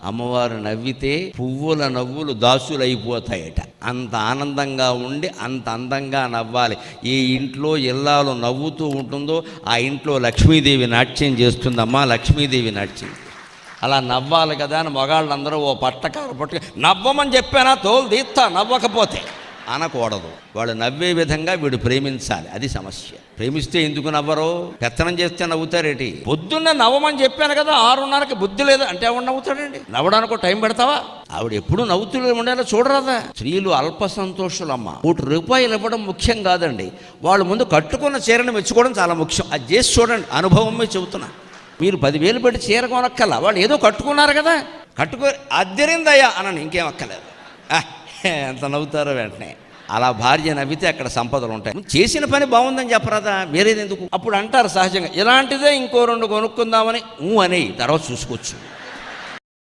అమ్మవారు నవ్వితే పువ్వుల నవ్వులు దాసులైపోతాయట. అంత ఆనందంగా ఉండి అంత అందంగా నవ్వాలి. ఏ ఇంట్లో ఇల్లాలు నవ్వుతూ ఉంటుందో ఆ ఇంట్లో లక్ష్మీదేవి నాట్యం చేస్తుందమ్మా. లక్ష్మీదేవి నాట్యం అలా నవ్వాలి కదా అని మగాళ్ళందరూ ఓ పట్టకారు నవ్వమని చెప్పానా తోలు తీస్తా నవ్వకపోతే అనకూడదు. వాళ్ళు నవ్వే విధంగా వీడు ప్రేమించాలి. అది సమస్య. ప్రేమిస్తే ఎందుకు నవ్వరు? పెత్తనం చేస్తే నవ్వుతారేటి? పొద్దున్న నవ్వమని చెప్పాను కదా 6:30కి బుద్ధి లేదు అంటే ఎవడు నవ్వుతాడండి? నవ్వడానికి టైం పెడతావా? ఆవిడ ఎప్పుడు నవ్వుతూ ఉండేలా చూడరాదా? స్త్రీలు అల్ప సంతోషులమ్మ. ₹1 ఇవ్వడం ముఖ్యం కాదండి. వాళ్ళు ముందు కట్టుకున్న చీరను మెచ్చుకోవడం చాలా ముఖ్యం. అది చేసి చూడండి. అనుభవమే చెబుతున్నా. మీరు 10,000 పెట్టి చీర కొనక్కల, వాళ్ళు ఏదో కట్టుకున్నారు కదా, కట్టుకో అద్దరిందయ్యా అనని ఇంకేం అక్కలేదు. ఎంత నవ్వుతారో వెంటనే. అలా భార్య నవ్వితే అక్కడ సంపదలు ఉంటాయి. చేసిన పని బాగుందని చెప్పరాదా? వేరేది ఎందుకు? అప్పుడు అంటారు సహజంగా, ఇలాంటిదే ఇంకో 2 కొనుక్కుందామని అనే తర్వాత చూసుకోవచ్చు.